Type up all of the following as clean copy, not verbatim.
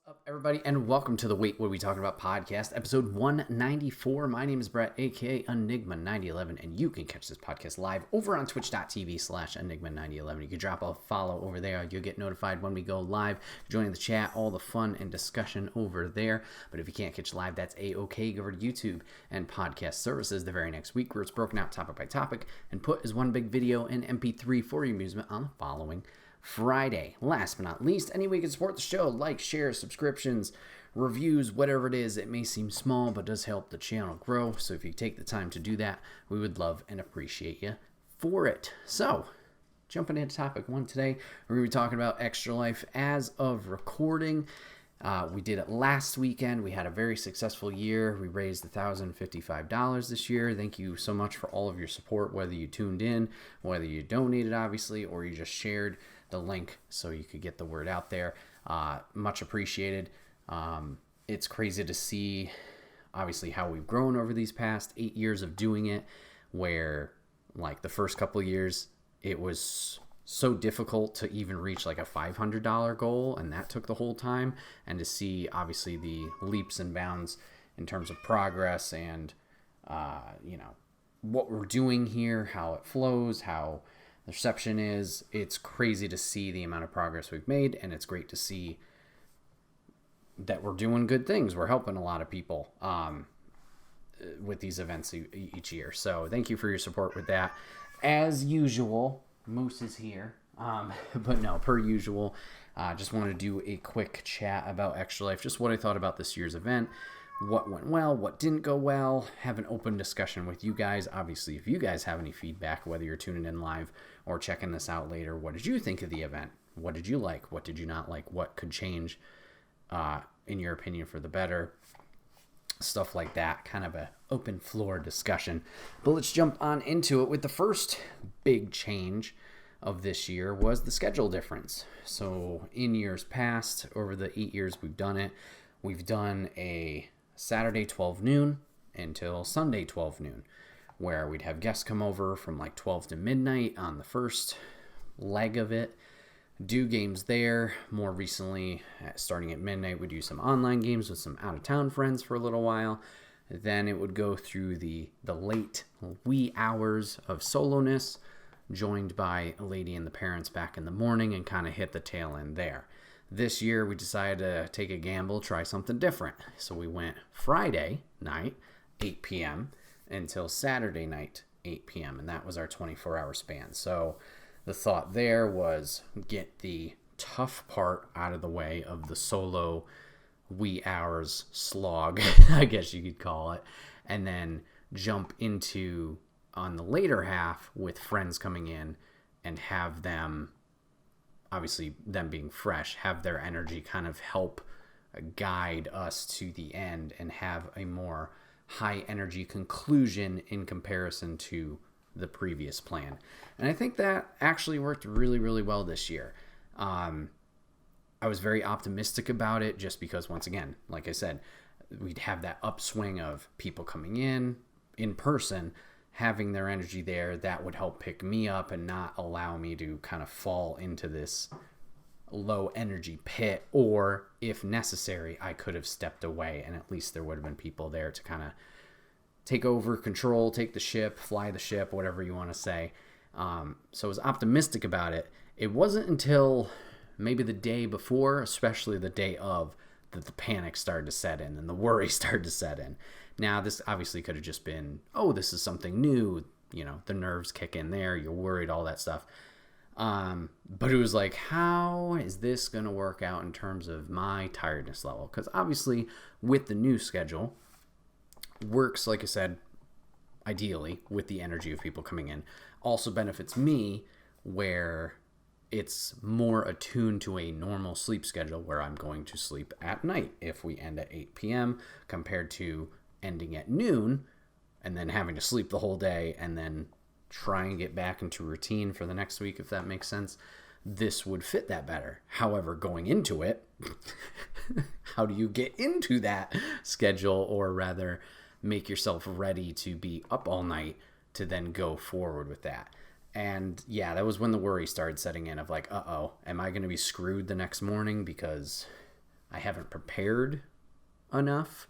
Up, everybody, and welcome to the Wait What Are We Talking About podcast, episode 194. My name is Bret, aka Enigma9011, and you can catch this podcast live over on twitch.tv/Enigma9011. You can drop a follow over there. You'll get notified when we go live. Join the chat, all the fun and discussion over there. But if you can't catch live, that's a-okay. Go over to YouTube and podcast services the very next week, where it's broken out topic by topic and put as one big video in MP3 for your amusement on the following Friday. Last but not least, any way you can support the show, like, share, subscriptions, reviews, whatever it is. It may seem small, but does help the channel grow. So if you take the time to do that, we would love and appreciate you for it. So, jumping into topic one today, we're going to be talking about Extra Life as of recording. We did it last weekend. We had a very successful year. We raised $1,055 this year. Thank you so much for all of your support, whether you tuned in, whether you donated, obviously, or you just shared the link so you could get the word out there. Much appreciated. It's crazy to see, obviously, how we've grown over these past 8 years of doing it, where, like, the first couple of years, it was so difficult to even reach like a $500 goal, and that took the whole time. And to see, obviously, the leaps and bounds in terms of progress and what we're doing here, how it flows, how the reception is. It's crazy to see the amount of progress we've made, and it's great to see that we're doing good things. We're helping a lot of people with these events each year. So thank you for your support with that. As usual, Moose is here, but no, per usual, just want to do a quick chat about Extra Life, just what I thought about this year's event, what went well, what didn't go well, have an open discussion with you guys. Obviously, if you guys have any feedback, whether you're tuning in live or checking this out later, what did you think of the event? What did you like? What did you not like? What could change, in your opinion, for the better? Stuff like that, kind of a open floor discussion. But let's jump on into it with the first big change of this year was the schedule difference. So in years past, over the 8 years we've done it, we've done a Saturday 12 noon until Sunday 12 noon, where we'd have guests come over from like 12 to midnight on the first leg of it, do games there. More recently, starting at midnight, we'd do some online games with some out-of-town friends for a little while. Then it would go through the late wee hours of soloness, joined by a lady and the parents back in the morning, and kind of hit the tail end there. This year, we decided to take a gamble, try something different. So we went Friday night, 8 p.m., until Saturday night, 8 p.m., and that was our 24-hour span. So the thought there was get the tough part out of the way of the solo wee hours slog, I guess you could call it, and then jump into on the later half with friends coming in and have them, obviously them being fresh, have their energy kind of help guide us to the end and have a more high energy conclusion in comparison to the previous plan. And I think that actually worked really, really well this year. I was very optimistic about it just because, once again, like I said, we'd have that upswing of people coming in person, having their energy there. That would help pick me up and not allow me to kind of fall into this low energy pit, or if necessary, I could have stepped away and at least there would have been people there to kind of take over control, take the ship, fly the ship, whatever you want to say. So I was optimistic about it. It wasn't until maybe the day before, especially the day of, that the panic started to set in and the worry started to set in. Now, this obviously could have just been, oh, this is something new. The nerves kick in there. You're worried, all that stuff. But it was like, how is this going to work out in terms of my tiredness level? Because obviously, with the new schedule, works, like I said, ideally with the energy of people coming in. Also benefits me where it's more attuned to a normal sleep schedule where I'm going to sleep at night if we end at 8 p.m. compared to ending at noon and then having to sleep the whole day and then try and get back into routine for the next week, if that makes sense. This would fit that better. However, going into it, how do you get into that schedule, or rather make yourself ready to be up all night to then go forward with that? And yeah, that was when the worry started setting in of like, uh-oh, am I going to be screwed the next morning because I haven't prepared enough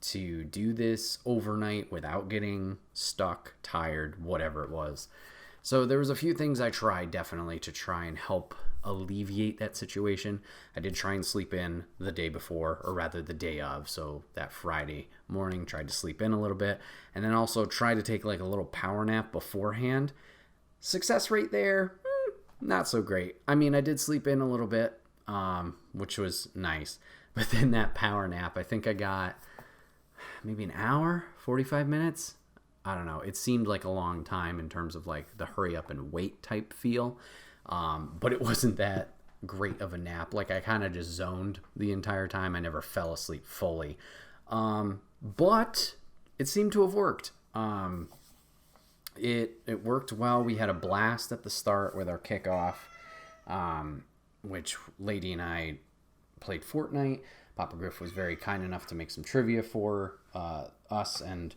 to do this overnight without getting stuck, tired, whatever it was. So there was a few things I tried definitely to try and help alleviate that situation. I did try and sleep in the day before, or rather the day of. So that Friday morning, tried to sleep in a little bit, and then also tried to take like a little power nap beforehand. Success rate there, not so great. I mean, I did sleep in a little bit, which was nice. But then that power nap, I think I got maybe an hour, 45 minutes. I don't know. It seemed like a long time in terms of like the hurry up and wait type feel. But it wasn't that great of a nap. Like I kind of just zoned the entire time. I never fell asleep fully. But it seemed to have worked. It worked well. We had a blast at the start with our kickoff, which Lady and I played Fortnite. Papa Griff was very kind enough to make some trivia for us and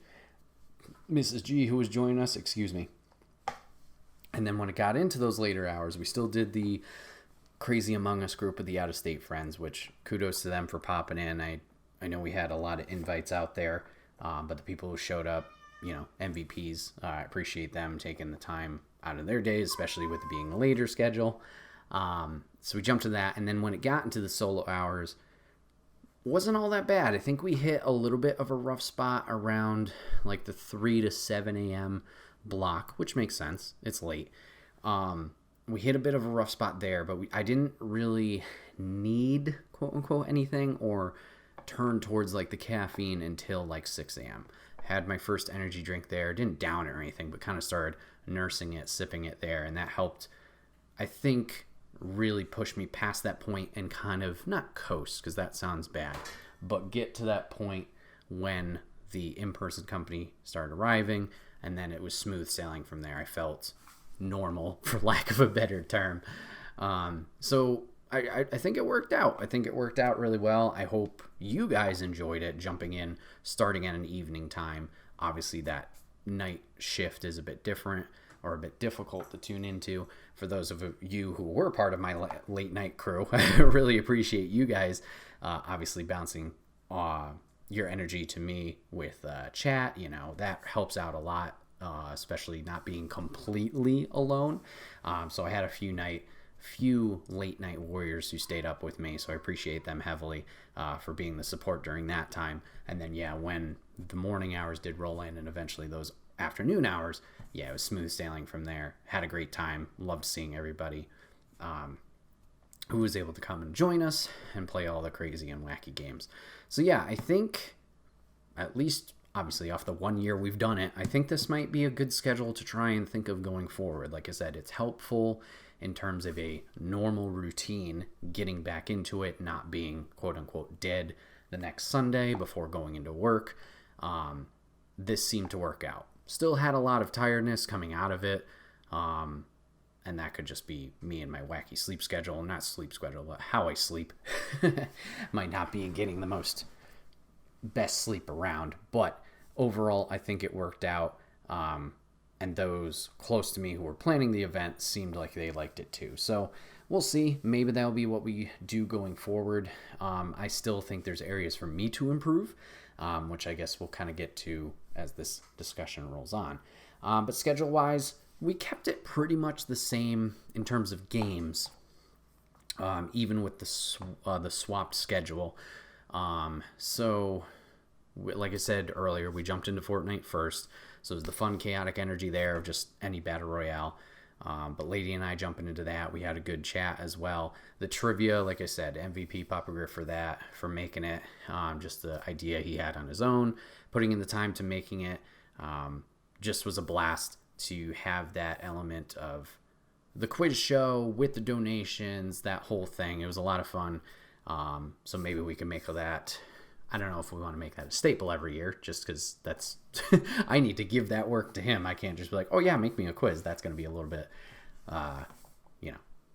Mrs. G, who was joining us, excuse me. And then when it got into those later hours, we still did the Crazy Among Us group of the out-of-state friends, which kudos to them for popping in. I know we had a lot of invites out there, but the people who showed up, MVPs, I appreciate them taking the time out of their days, especially with it being a later schedule. So we jumped to that, and then when it got into the solo hours, wasn't all that bad. I think we hit a little bit of a rough spot around like the 3 to 7 a.m. block, which makes sense. It's late. We hit a bit of a rough spot there, but I didn't really need, quote unquote, anything or turn towards like the caffeine until like 6 a.m. Had my first energy drink there. Didn't down it or anything, but kind of started nursing it, sipping it there. And that helped, I think, really push me past that point and kind of not coast, because that sounds bad, but get to that point when the in-person company started arriving, and then it was smooth sailing from there. I felt normal, for lack of a better term. So I think it worked out. I think it worked out really well. I hope you guys enjoyed it, jumping in, starting at an evening time. Obviously that night shift is a bit different, or a bit difficult to tune into. For those of you who were part of my late night crew, I really appreciate you guys obviously bouncing your energy to me with chat. That helps out a lot, especially not being completely alone. So I had a few late night warriors who stayed up with me, so I appreciate them heavily for being the support during that time. And then when the morning hours did roll in, and eventually those afternoon hours, it was smooth sailing from there. Had a great time. Loved seeing everybody who was able to come and join us and play all the crazy and wacky games. So I think, at least obviously off the 1 year we've done it, I think this might be a good schedule to try and think of going forward. Like I said, it's helpful in terms of a normal routine, getting back into it, not being quote unquote dead the next Sunday before going into work. This seemed to work out. Still had a lot of tiredness coming out of it, and that could just be me and my wacky sleep schedule. Not sleep schedule, but how I sleep. Might not be getting the best sleep around, but overall I think it worked out, and those close to me who were planning the event seemed like they liked it too. So we'll see. Maybe that'll be what we do going forward. I still think there's areas for me to improve, which I guess we'll kind of get to as this discussion rolls on. But schedule-wise, we kept it pretty much the same in terms of games, even with the swapped schedule. So, like I said earlier, we jumped into Fortnite first. So it was the fun, chaotic energy there of just any battle royale. But Lady and I jumping into that, we had a good chat as well. The trivia, like I said, MVP Papa Griff for that, for making it. Just the idea he had on his own, putting in the time to making it. Just was a blast to have that element of the quiz show with the donations, that whole thing. It was a lot of fun. So maybe we can make that. I don't know if we want to make that a staple every year, just because that's I need to give that work to him. I can't just be like, oh yeah, make me a quiz. That's going to be a little bit,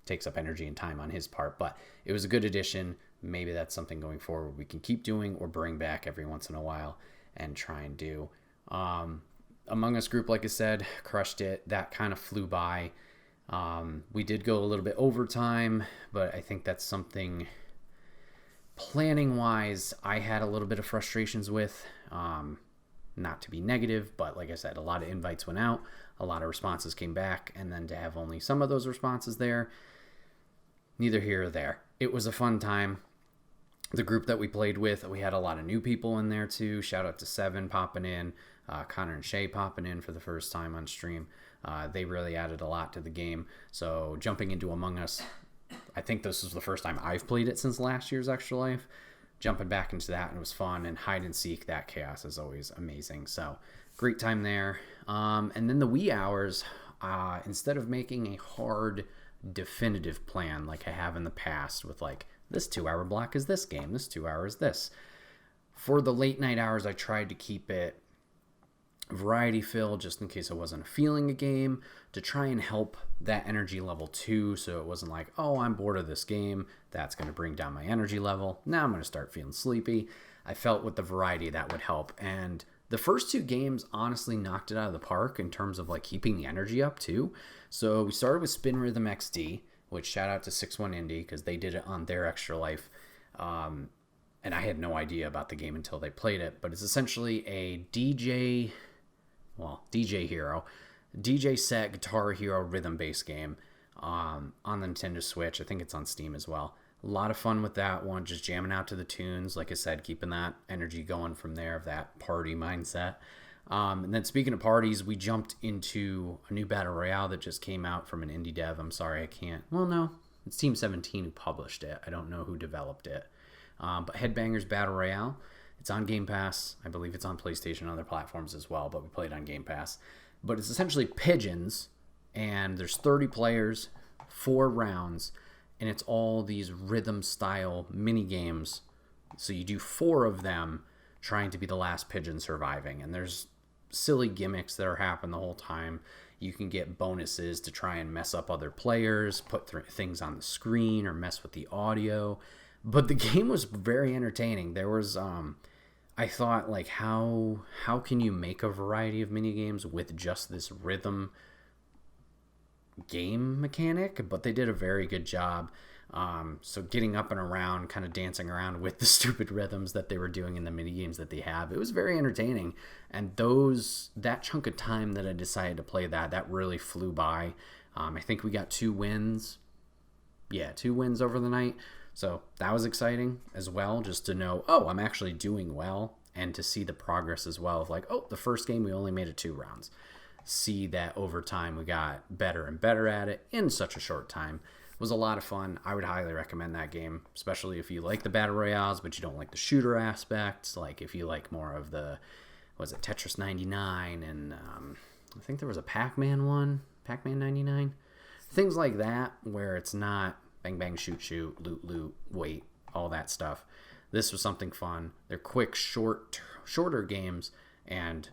takes up energy and time on his part. But it was a good addition. Maybe that's something going forward we can keep doing or bring back every once in a while and try and do. Among Us group, like I said, crushed it. That kind of flew by. We did go a little bit overtime, but I think that's something Planning wise, I had a little bit of frustrations with, not to be negative, but like I said, a lot of invites went out, a lot of responses came back, and then to have only some of those responses there, neither here or there. It was a fun time. The group that we played with, we had a lot of new people in there too. Shout out to Seven popping in, Connor and Shay popping in for the first time on stream. They really added a lot to the game. So jumping into Among Us, I think this was the first time I've played it since last year's Extra Life. Jumping back into that, and it was fun. And hide and seek, that chaos is always amazing. So great time there. And then the wee hours, instead of making a hard, definitive plan like I have in the past with like, this 2-hour block is this game, this 2 hours this. For the late night hours, I tried to keep it variety filled just in case I wasn't feeling a game, to try and help that energy level too, so it wasn't like, oh, I'm bored of this game, that's going to bring down my energy level, now I'm going to start feeling sleepy. I felt with the variety that would help, and the first 2 games honestly knocked it out of the park in terms of like keeping the energy up too. So we started with Spin Rhythm XD, which shout out to 6-1 Indie because they did it on their Extra Life. And I had no idea about the game until they played it, but it's essentially a DJ Hero, DJ set Guitar Hero rhythm-based game on the Nintendo Switch. I think it's on Steam as well. A lot of fun with that one, just jamming out to the tunes. Like I said, keeping that energy going from there, of that party mindset. And then speaking of parties, we jumped into a new Battle Royale that just came out from an indie dev. I'm sorry, I can't. Well, no, it's Team 17 who published it. I don't know who developed it. But Headbangers Battle Royale. It's on Game Pass. I believe it's on PlayStation and other platforms as well, but we played on Game Pass. But it's essentially pigeons, and there's 30 players, 4 rounds, and it's all these rhythm-style mini-games. So you do 4 of them trying to be the last pigeon surviving, and there's silly gimmicks that are happening the whole time. You can get bonuses to try and mess up other players, put things on the screen, or mess with the audio. But the game was very entertaining. There was, I thought, like, how can you make a variety of mini games with just this rhythm game mechanic? But they did a very good job. So getting up and around, kind of dancing around with the stupid rhythms that they were doing in the mini games that they have, it was very entertaining. And that chunk of time that I decided to play that really flew by. I think we got 2 wins. Yeah, 2 wins over the night. So that was exciting as well, just to know, oh, I'm actually doing well, and to see the progress as well of like, oh, the first game we only made it 2 rounds. See that over time we got better and better at it in such a short time. It was a lot of fun. I would highly recommend that game, especially if you like the Battle Royales, but you don't like the shooter aspects. Like if you like more of the, Tetris 99, and I think there was a Pac-Man one, Pac-Man 99. Things like that, where it's not bang, bang, shoot, shoot, loot, loot, wait, all that stuff. This was something fun. They're quick, shorter games, and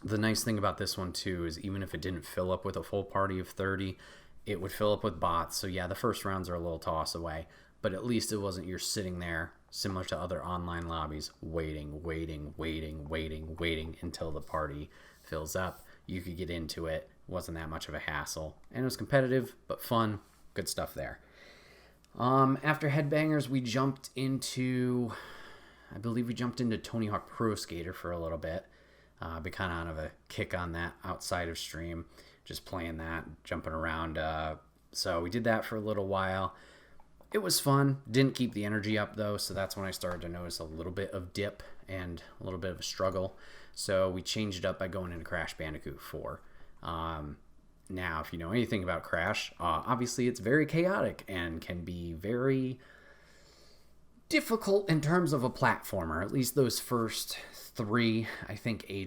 the nice thing about this one, too, is even if it didn't fill up with a full party of 30, it would fill up with bots. So, yeah, the first rounds are a little toss away, but at least it wasn't you're sitting there, similar to other online lobbies, waiting until the party fills up. You could get into it. It wasn't that much of a hassle. And it was competitive, but fun. Good stuff there. After Headbangers, we jumped into Tony Hawk Pro Skater for a little bit. Been kind of on a kick on that outside of stream, just playing that, jumping around. So we did that for a little while. It was fun. Didn't keep the energy up though, so that's when I started to notice a little bit of dip and a little bit of a struggle. So we changed it up by going into Crash Bandicoot 4. Now, if you know anything about Crash, obviously it's very chaotic and can be very difficult in terms of a platformer. At least those first 3, I think I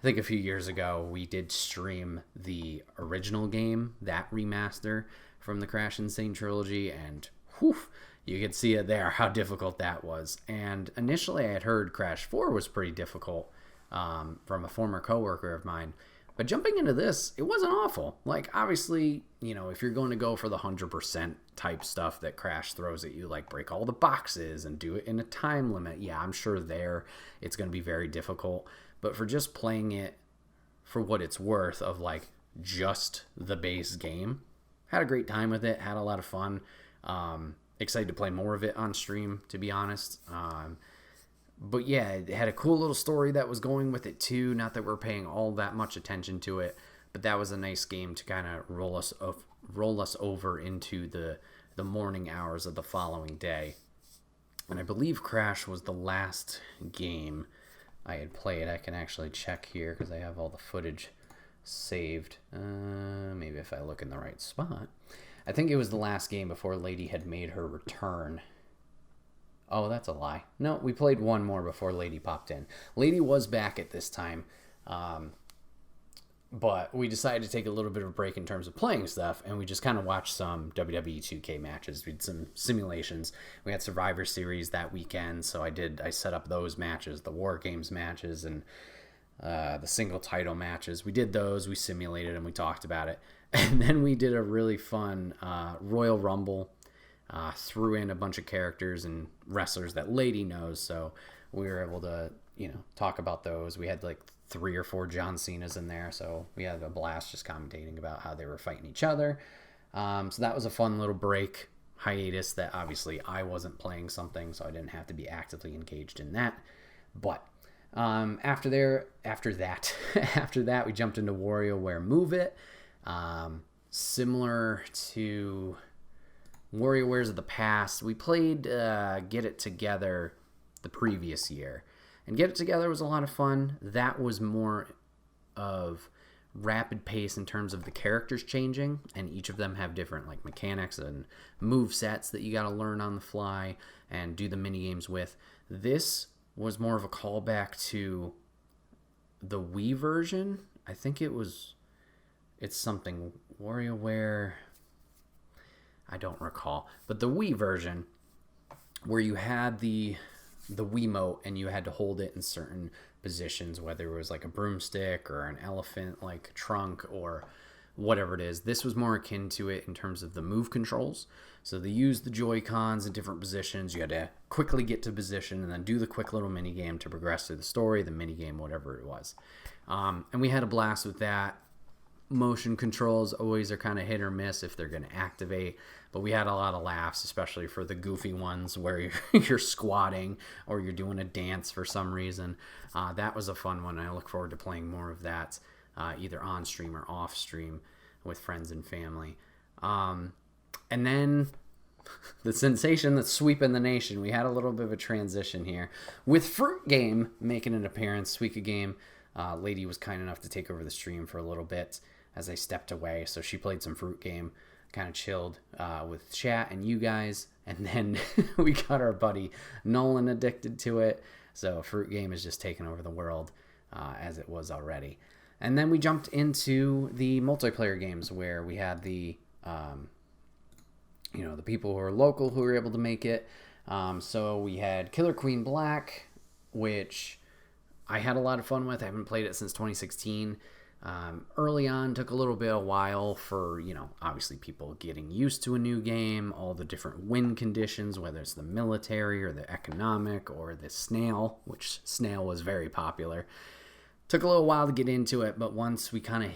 think a few years ago, we did stream the original game, that remaster from the Crash Insane trilogy, and whew, you could see it there, how difficult that was. And initially I had heard Crash 4 was pretty difficult from a former coworker of mine. But jumping into this, it wasn't awful. Like, obviously, if you're going to go for the 100% type stuff that Crash throws at you, like break all the boxes and do it in a time limit, yeah, I'm sure it's going to be very difficult. But for just playing it for what it's worth of, like, just the base game, had a great time with it, had a lot of fun. excited to play more of it on stream, to be honest. But yeah, it had a cool little story that was going with it too. Not that we're paying all that much attention to it, but that was a nice game to kind of roll us over into the morning hours of the following day. And I believe Crash was the last game I had played. I can actually check here because I have all the footage saved. Maybe if I look in the right spot. I think it was the last game before Lady had made her return. Oh, that's a lie. No, we played one more before Lady popped in. Lady was back at this time, but we decided to take a little bit of a break in terms of playing stuff, and we just kind of watched some WWE 2K matches. We did some simulations. We had Survivor Series that weekend, so I set up those matches, the War Games matches, and the single title matches. We did those, we simulated, and we talked about it. And then we did a really fun Royal Rumble. Threw in a bunch of characters and wrestlers that Lady knows, so we were able to, talk about those. We had like 3 or 4 John Cenas in there, so we had a blast just commentating about how they were fighting each other. So that was a fun little break hiatus that obviously I wasn't playing something, so I didn't have to be actively engaged in that. But after that, we jumped into WarioWare Move It. Similar to WarioWares of the past, we played Get It Together the previous year. And Get It Together was a lot of fun. That was more of rapid pace in terms of the characters changing, and each of them have different like mechanics and move sets that you got to learn on the fly and do the mini games with. This was more of a callback to the Wii version. I think it's something WarioWare, I don't recall, but the Wii version where you had the Wiimote and you had to hold it in certain positions, whether it was like a broomstick or an elephant like trunk or whatever it is. This was more akin to it in terms of the move controls. So they used the Joy-Cons in different positions. You had to quickly get to position and then do the quick little mini game to progress through the story, the mini game, whatever it was. And we had a blast with that. Motion controls always are kind of hit or miss if they're going to activate, but we had a lot of laughs, especially for the goofy ones where you're squatting or you're doing a dance for some reason. That was a fun one. I look forward to playing more of that, either on stream or off stream with friends and family. And then the sensation that's sweeping the nation. We had a little bit of a transition here with Fruit Game making an appearance. Suika Game, Lady was kind enough to take over the stream for a little bit as I stepped away, so she played some Fruit Game, kind of chilled with chat and you guys, and then we got our buddy Nolan addicted to it, so Fruit Game is just taking over the world as it was already. And then we jumped into the multiplayer games where we had the the people who are local who were able to make it. So we had Killer Queen Black, which I had a lot of fun with. I haven't played it since 2016. Early on, took a little bit of while for, obviously people getting used to a new game, all the different win conditions, whether it's the military or the economic or the snail, which snail was very popular. Took a little while to get into it, but once we kind of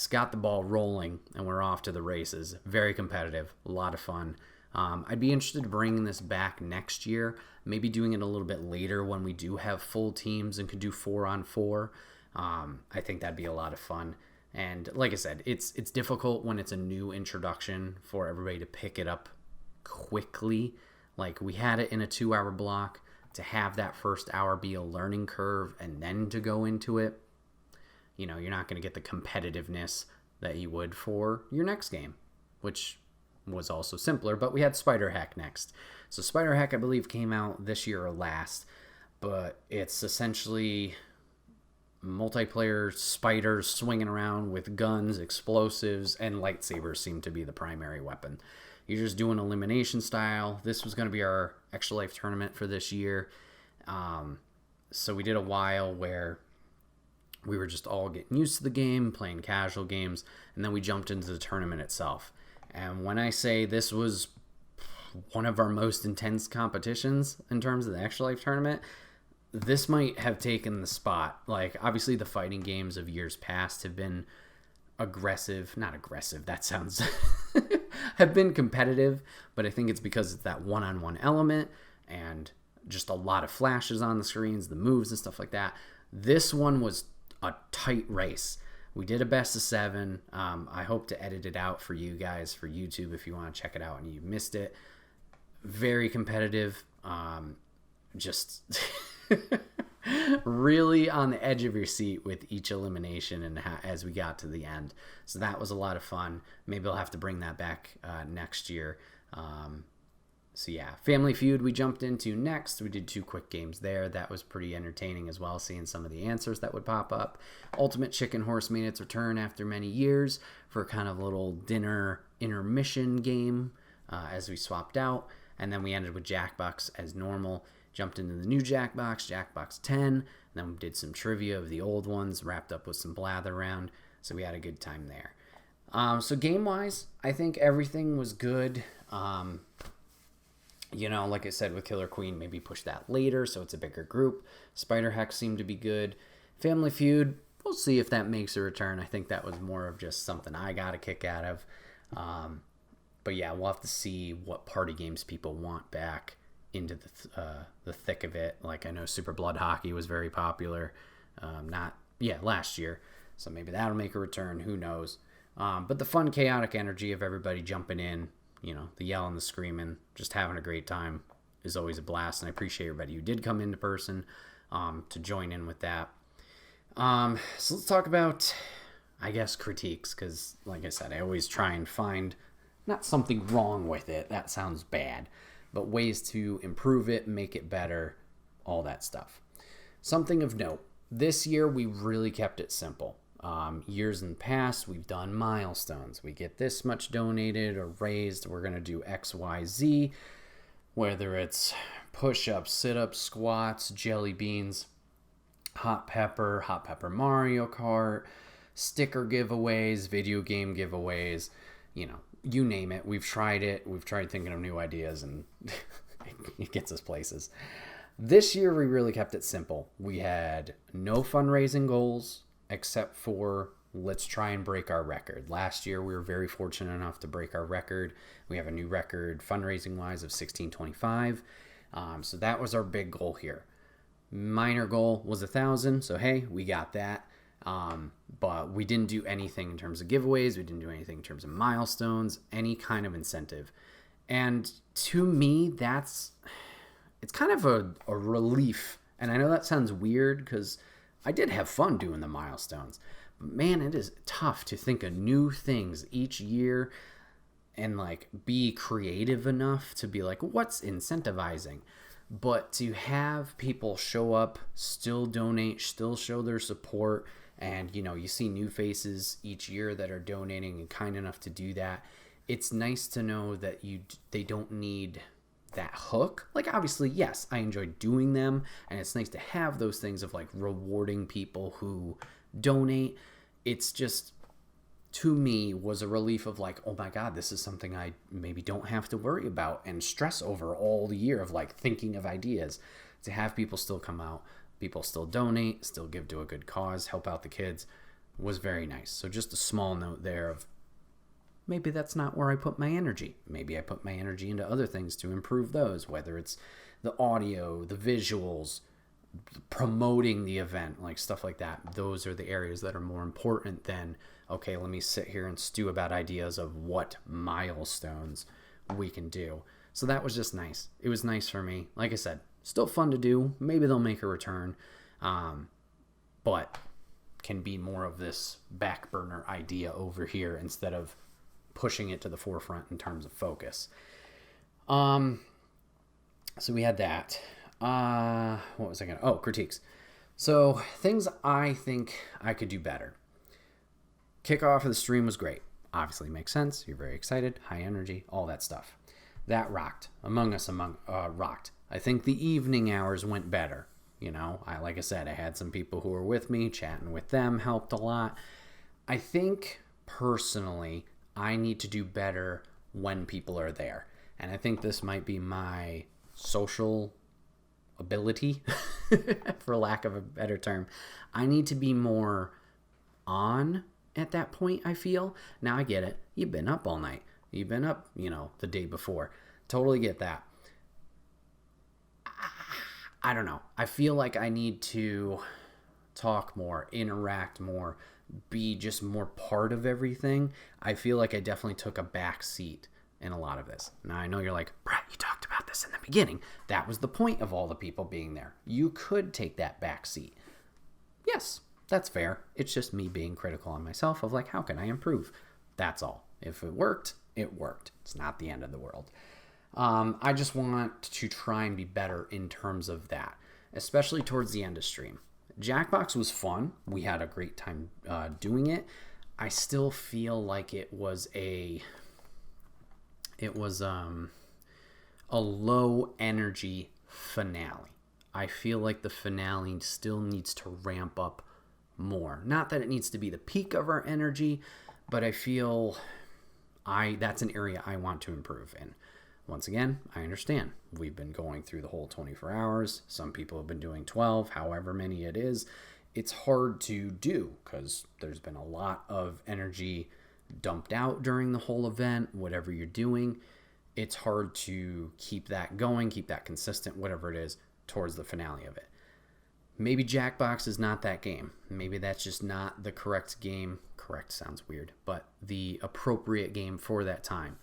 got the ball rolling and we're off to the races. Very competitive, a lot of fun. I'd be interested in bringing this back next year, maybe doing it a little bit later when we do have full teams and could do 4-on-4. I think that'd be a lot of fun. And like I said, it's difficult when it's a new introduction for everybody to pick it up quickly. Like we had it in a 2-hour block. To have that first hour be a learning curve and then to go into it, you're not going to get the competitiveness that you would for your next game, which was also simpler, but we had Spider Hack next. So Spider Hack, I believe, came out this year or last, but it's essentially multiplayer spiders swinging around with guns, explosives, and lightsabers seem to be the primary weapon. You're just doing elimination style. This was going to be our Extra Life tournament for this year. So we did a while where we were just all getting used to the game, playing casual games, and then we jumped into the tournament itself. And when I say this was one of our most intense competitions in terms of the Extra Life tournament, this might have taken the spot. Like, obviously the fighting games of years past have been aggressive. Not aggressive, that sounds have been competitive, but I think it's because it's that one-on-one element and just a lot of flashes on the screens, the moves and stuff like that. This one was a tight race. We did a best of 7. I hope to edit it out for you guys for YouTube if you want to check it out and you missed it. Very competitive. Just really on the edge of your seat with each elimination and as we got to the end. So that was a lot of fun. Maybe I'll have to bring that back next year. So yeah, Family Feud we jumped into next. We did 2 quick games there. That was pretty entertaining as well, seeing some of the answers that would pop up. Ultimate Chicken Horse made its return after many years for kind of a little dinner intermission game as we swapped out. And then we ended with Jackbox as normal. Jumped into the new Jackbox, Jackbox 10. And then we did some trivia of the old ones, wrapped up with some blather around. So we had a good time there. So game-wise, I think everything was good. Like I said with Killer Queen, maybe push that later so it's a bigger group. Spider Hex seemed to be good. Family Feud, we'll see if that makes a return. I think that was more of just something I got a kick out of. But yeah, we'll have to see what party games people want back into the thick of it. Like I know Super Blood Hockey was very popular. Last year. So maybe that'll make a return. Who knows? But the fun, chaotic energy of everybody jumping in, the yelling, the screaming, just having a great time is always a blast. And I appreciate everybody who did come into person to join in with that. So let's talk about, I guess, critiques. Because, like I said, I always try and find not something wrong with it. That sounds bad. But ways to improve it, make it better, all that stuff. Something of note. This year, we really kept it simple. Years in the past, we've done milestones. We get this much donated or raised. We're going to do X, Y, Z, whether it's push-ups, sit-ups, squats, jelly beans, hot pepper Mario Kart, sticker giveaways, video game giveaways, you name it. We've tried it. We've tried thinking of new ideas, and it gets us places. This year, we really kept it simple. We had no fundraising goals, except for let's try and break our record. Last year, we were very fortunate enough to break our record. We have a new record fundraising-wise of $1,625. So that was our big goal here. Minor goal was 1,000. So, hey, we got that. But we didn't do anything in terms of giveaways. We didn't do anything in terms of milestones, any kind of incentive. And to me, it's kind of a relief. And I know that sounds weird because I did have fun doing the milestones. But man, it is tough to think of new things each year and be creative enough to be like, what's incentivizing? But to have people show up, still donate, still show their support, and you see new faces each year that are donating and kind enough to do that. It's nice to know that they don't need that hook. Obviously, yes, I enjoy doing them, and it's nice to have those things of rewarding people who donate. It's just, to me, was a relief of oh my God, this is something I maybe don't have to worry about and stress over all the year of thinking of ideas. To have people still come out, people still donate, still give to a good cause, help out the kids, was very nice. So just a small note there of maybe that's not where I put my energy. Maybe I put my energy into other things to improve those, whether it's the audio, the visuals, promoting the event, stuff like that. Those are the areas that are more important than, okay, let me sit here and stew about ideas of what milestones we can do. So that was just nice. It was nice for me. Like I said, still fun to do. Maybe they'll make a return. But can be more of this back burner idea over here instead of pushing it to the forefront in terms of focus. So we had that. What was I going to... Oh, critiques. So things I think I could do better. Kickoff of the stream was great. Obviously makes sense. You're very excited. High energy. All that stuff. That rocked. Among Us rocked. I think the evening hours went better. Like I said, I had some people who were with me. Chatting with them helped a lot. I think, personally, I need to do better when people are there. And I think this might be my social ability, for lack of a better term. I need to be more on at that point, I feel. Now, I get it. You've been up all night. You've been up, the day before. Totally get that. I don't know. I feel like I need to talk more, interact more, be just more part of everything. I feel like I definitely took a back seat in a lot of this. Now, I know you're like, Bret, you talked about this in the beginning. That was the point of all the people being there. You could take that back seat. Yes, that's fair. It's just me being critical on myself of like, how can I improve? That's all. If it worked, it worked. It's not the end of the world. I just want to try and be better in terms of that, especially towards the end of stream. Jackbox was fun. We had a great time doing it. I still feel like it was a low energy finale. I feel like the finale still needs to ramp up more. Not that it needs to be the peak of our energy, but I feel that's an area I want to improve in. Once again, I understand. We've been going through the whole 24 hours. Some people have been doing 12, however many it is. It's hard to do because there's been a lot of energy dumped out during the whole event, whatever you're doing. It's hard to keep that going, keep that consistent, whatever it is, towards the finale of it. Maybe Jackbox is not that game. Maybe that's just not the correct game. Correct sounds weird, but the appropriate game for that time.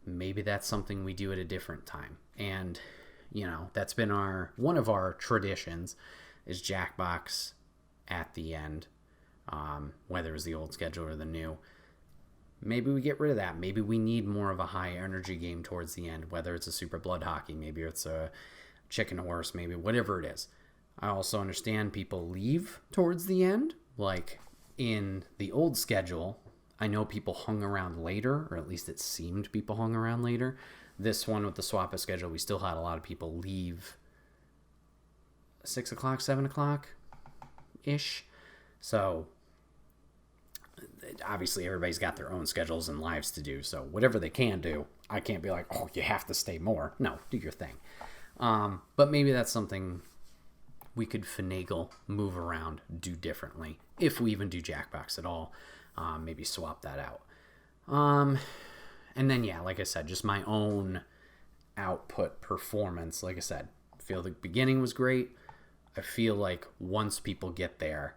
Maybe that's something we do at a different time. And, that's been one of our traditions is Jackbox at the end, whether it's the old schedule or the new. Maybe we get rid of that. Maybe we need more of a high energy game towards the end, whether it's a super blood hockey, maybe it's a chicken horse, maybe whatever it is. I also understand people leave towards the end. Like in the old schedule, I know people hung around later, or at least it seemed people hung around later. This one with the swap of schedule, we still had a lot of people leave 6 o'clock, 7 o'clock-ish. So obviously everybody's got their own schedules and lives to do. So whatever they can do, I can't be like, oh, you have to stay more. No, do your thing. But maybe that's something we could finagle, move around, do differently. If we even do Jackbox at all. Maybe swap that out. And then, yeah, like I said, just my own output performance. Like I said, I feel the beginning was great. I feel like once people get there,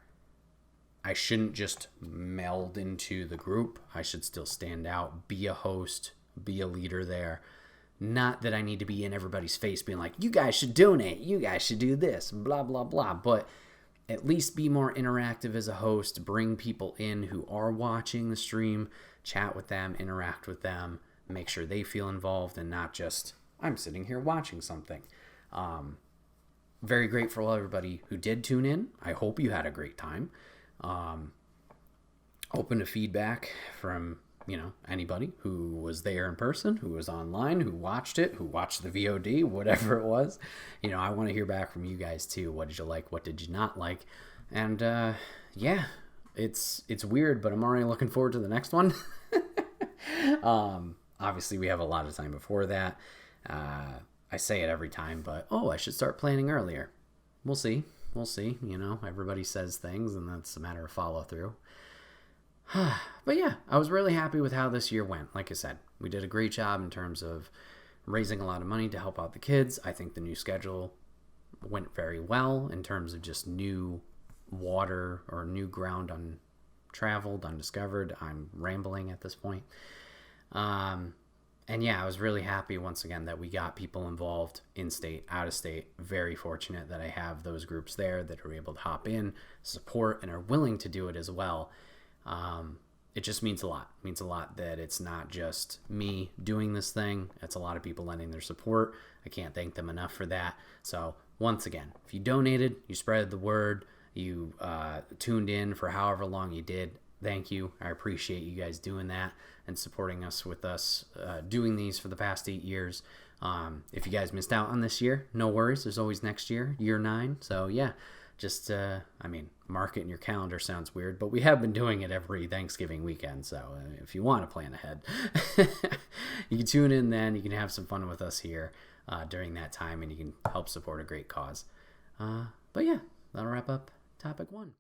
I shouldn't just meld into the group. I should still stand out, be a host, be a leader there. Not that I need to be in everybody's face being like, you guys should donate, you guys should do this, blah, blah, blah. But at least be more interactive as a host, bring people in who are watching the stream, chat with them, interact with them, make sure they feel involved and not just, I'm sitting here watching something. Very grateful to everybody who did tune in. I hope you had a great time. Open to feedback from, anybody who was there in person, who was online, who watched it, who watched the VOD, whatever it was. I want to hear back from you guys too. What did you like? What did you not like? And yeah, it's weird, but I'm already looking forward to the next one. Obviously, we have a lot of time before that. I say it every time, but I should start planning earlier. We'll see. Everybody says things, and that's a matter of follow through. But yeah, I was really happy with how this year went. Like I said, we did a great job in terms of raising a lot of money to help out the kids. I think the new schedule went very well in terms of just new water or new ground untraveled, undiscovered. I'm rambling at this point. And yeah, I was really happy once again that we got people involved in-state, out-of-state. Very fortunate that I have those groups there that are able to hop in, support, and are willing to do it as well. It just means a lot. It means a lot that it's not just me doing this thing. It's a lot of people lending their support. I can't thank them enough for that. So once again, if you donated, you spread the word, you tuned in for however long you did, thank you. I appreciate you guys doing that and supporting us with us doing these for the past 8 years. If you guys missed out on this year, no worries. There's always next year, year 9. So yeah, just, mark it in your calendar sounds weird, but we have been doing it every Thanksgiving weekend. So if you want to plan ahead, you can tune in then. You can have some fun with us here during that time, and you can help support a great cause. But yeah, that'll wrap up topic 1.